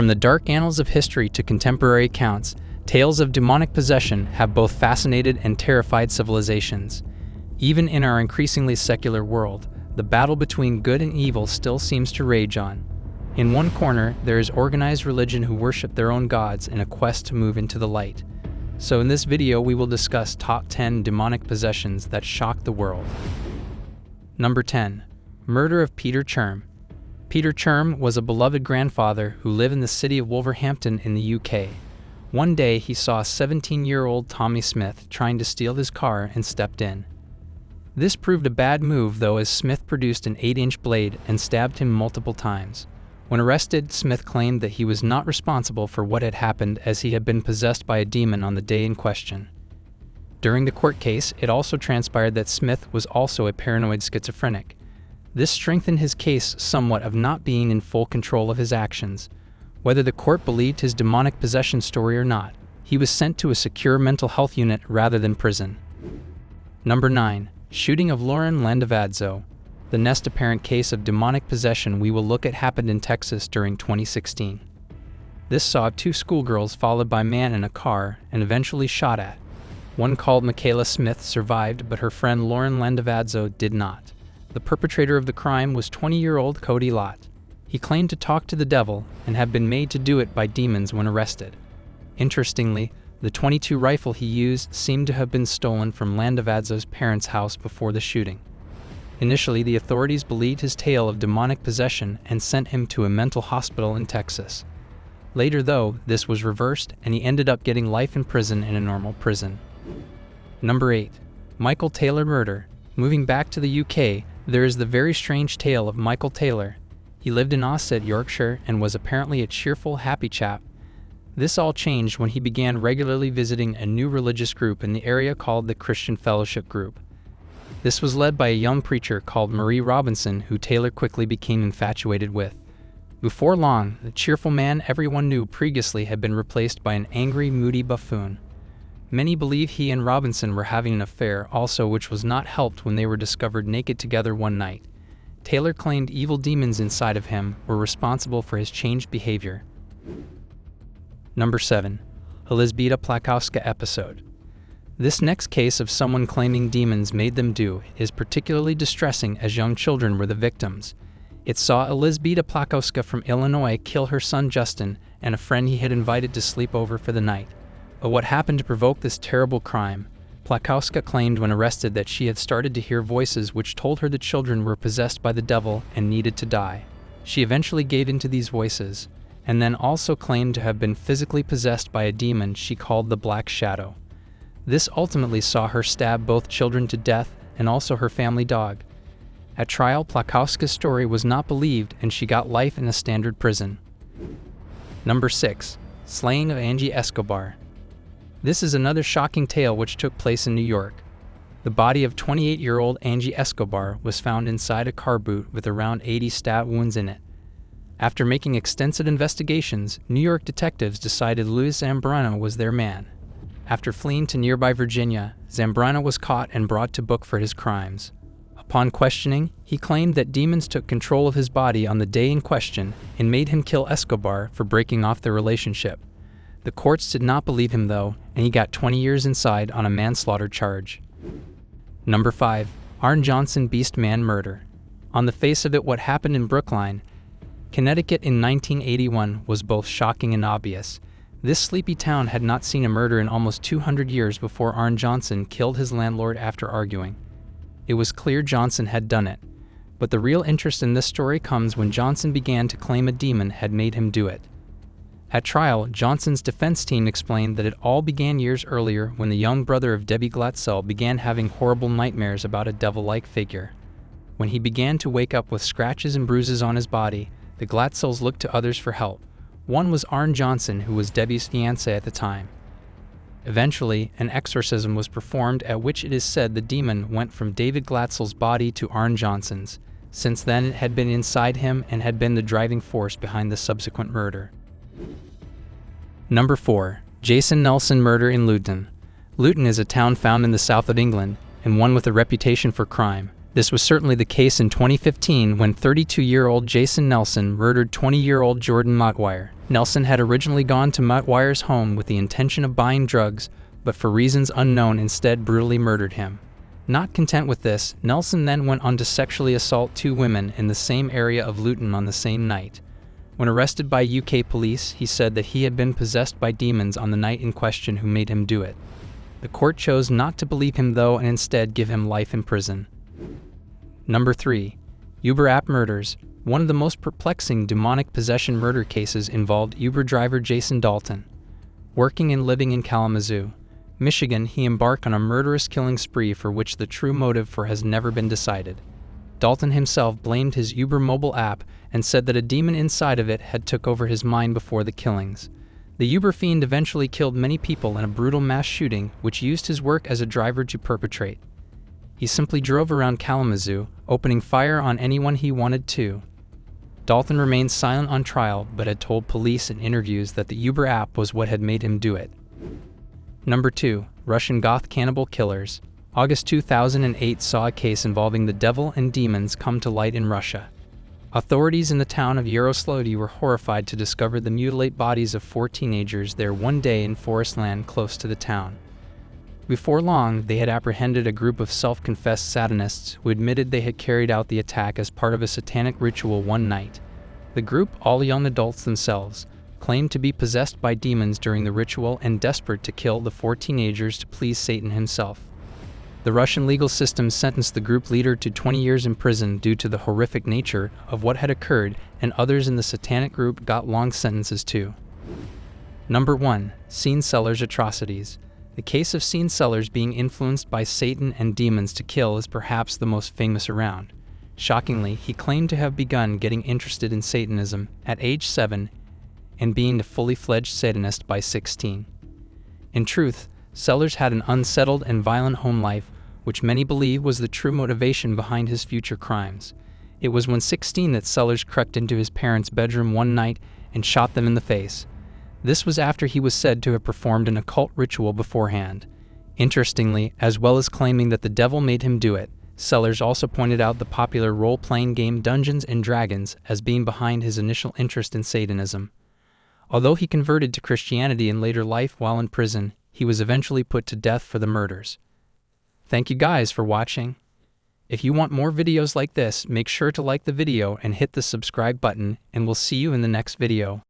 From the dark annals of history to contemporary accounts, tales of demonic possession have both fascinated and terrified civilizations. Even in our increasingly secular world, the battle between good and evil still seems to rage on. In one corner, there is organized religion who worship their own gods in a quest to move into the light. So in this video, we will discuss top 10 demonic possessions that shock the world. Number 10. Murder of Peter Cherm. Peter Cherm was a beloved grandfather who lived in the city of Wolverhampton in the UK. One day, he saw 17-year-old Tommy Smith trying to steal his car and stepped in. This proved a bad move, though, as Smith produced an 8-inch blade and stabbed him multiple times. When arrested, Smith claimed that he was not responsible for what had happened, as he had been possessed by a demon on the day in question. During the court case, it also transpired that Smith was also a paranoid schizophrenic. This strengthened his case somewhat of not being in full control of his actions. Whether the court believed his demonic possession story or not, he was sent to a secure mental health unit rather than prison. Number 9. Shooting of Lauren Landavazzo. The next apparent case of demonic possession we will look at happened in Texas during 2016. This saw 2 schoolgirls followed by a man in a car and eventually shot at. One, called Michaela Smith, survived, but her friend Lauren Landavazzo did not. The perpetrator of the crime was 20-year-old Cody Lott. He claimed to talk to the devil and had been made to do it by demons when arrested. Interestingly, the .22 rifle he used seemed to have been stolen from Landavazzo's parents' house before the shooting. Initially, the authorities believed his tale of demonic possession and sent him to a mental hospital in Texas. Later, though, this was reversed and he ended up getting life in prison in a normal prison. Number 8. Michael Taylor murder. Moving back to the UK, there is the very strange tale of Michael Taylor. He lived in Ossett, Yorkshire, and was apparently a cheerful, happy chap. This all changed when he began regularly visiting a new religious group in the area called the Christian Fellowship Group. This was led by a young preacher called Marie Robinson, who Taylor quickly became infatuated with. Before long, the cheerful man everyone knew previously had been replaced by an angry, moody buffoon. Many believe he and Robinson were having an affair also, which was not helped when they were discovered naked together one night. Taylor claimed evil demons inside of him were responsible for his changed behavior. Number 7. Elizbieta Plakowska episode. This next case of someone claiming demons made them do is particularly distressing, as young children were the victims. It saw Elizbieta Plakowska from Illinois kill her son Justin and a friend he had invited to sleep over for the night. But what happened to provoke this terrible crime? Plakowska claimed when arrested that she had started to hear voices which told her the children were possessed by the devil and needed to die. She eventually gave in to these voices, and then also claimed to have been physically possessed by a demon she called the Black Shadow. This ultimately saw her stab both children to death and also her family dog. At trial, Plakowska's story was not believed and she got life in a standard prison. Number 6. Slaying of Angie Escobar. This is another shocking tale which took place in New York. The body of 28-year-old Angie Escobar was found inside a car boot with around 80 stab wounds in it. After making extensive investigations, New York detectives decided Luis Zambrano was their man. After fleeing to nearby Virginia, Zambrano was caught and brought to book for his crimes. Upon questioning, he claimed that demons took control of his body on the day in question and made him kill Escobar for breaking off their relationship. The courts did not believe him, though, and he got 20 years inside on a manslaughter charge. Number 5. Arn Johnson Beastman murder. On the face of it, what happened in Brookline, Connecticut in 1981 was both shocking and obvious. This sleepy town had not seen a murder in almost 200 years before Arn Johnson killed his landlord after arguing. It was clear Johnson had done it, but the real interest in this story comes when Johnson began to claim a demon had made him do it. At trial, Johnson's defense team explained that it all began years earlier when the young brother of Debbie Glatzel began having horrible nightmares about a devil-like figure. When he began to wake up with scratches and bruises on his body, the Glatzels looked to others for help. One was Arn Johnson, who was Debbie's fiancé at the time. Eventually, an exorcism was performed, at which it is said the demon went from David Glatzel's body to Arn Johnson's. Since then, it had been inside him and had been the driving force behind the subsequent murder. Number 4. Jason Nelson murder in Luton. Luton is a town found in the south of England, and one with a reputation for crime. This was certainly the case in 2015 when 32-year-old Jason Nelson murdered 20-year-old Jordan Motwire. Nelson had originally gone to Motwire's home with the intention of buying drugs, but for reasons unknown instead brutally murdered him. Not content with this, Nelson then went on to sexually assault 2 women in the same area of Luton on the same night. When arrested by UK police, he said that he had been possessed by demons on the night in question who made him do it. The court chose not to believe him though and instead give him life in prison. Number 3. Uber app murders. One of the most perplexing demonic possession murder cases involved Uber driver Jason Dalton. Working and living in Kalamazoo, Michigan, he embarked on a murderous killing spree for which the true motive for has never been decided. Dalton himself blamed his Uber mobile app and said that a demon inside of it had took over his mind before the killings. The Uber fiend eventually killed many people in a brutal mass shooting which used his work as a driver to perpetrate. He simply drove around Kalamazoo, opening fire on anyone he wanted to. Dalton remained silent on trial but had told police in interviews that the Uber app was what had made him do it. Number 2. Russian goth cannibal killers. August 2008 saw a case involving the devil and demons come to light in Russia. Authorities in the town of Yaroslavl were horrified to discover the mutilate bodies of 4 teenagers there one day in forest land close to the town. Before long, they had apprehended a group of self-confessed Satanists who admitted they had carried out the attack as part of a satanic ritual one night. The group, all young adults themselves, claimed to be possessed by demons during the ritual and desperate to kill the 4 teenagers to please Satan himself. The Russian legal system sentenced the group leader to 20 years in prison due to the horrific nature of what had occurred, and others in the satanic group got long sentences too. Number 1. Scene Sellers Atrocities. The case of Scene Sellers being influenced by Satan and demons to kill is perhaps the most famous around. Shockingly, he claimed to have begun getting interested in Satanism at age 7 and being a fully fledged Satanist by 16. In truth, Sellers had an unsettled and violent home life, which many believe was the true motivation behind his future crimes. It was when 16 that Sellers crept into his parents' bedroom one night and shot them in the face. This was after he was said to have performed an occult ritual beforehand. Interestingly, as well as claiming that the devil made him do it, Sellers also pointed out the popular role-playing game Dungeons & Dragons as being behind his initial interest in Satanism. Although he converted to Christianity in later life while in prison, he was eventually put to death for the murders. Thank you guys for watching. If you want more videos like this, make sure to like the video and hit the subscribe button, and we'll see you in the next video.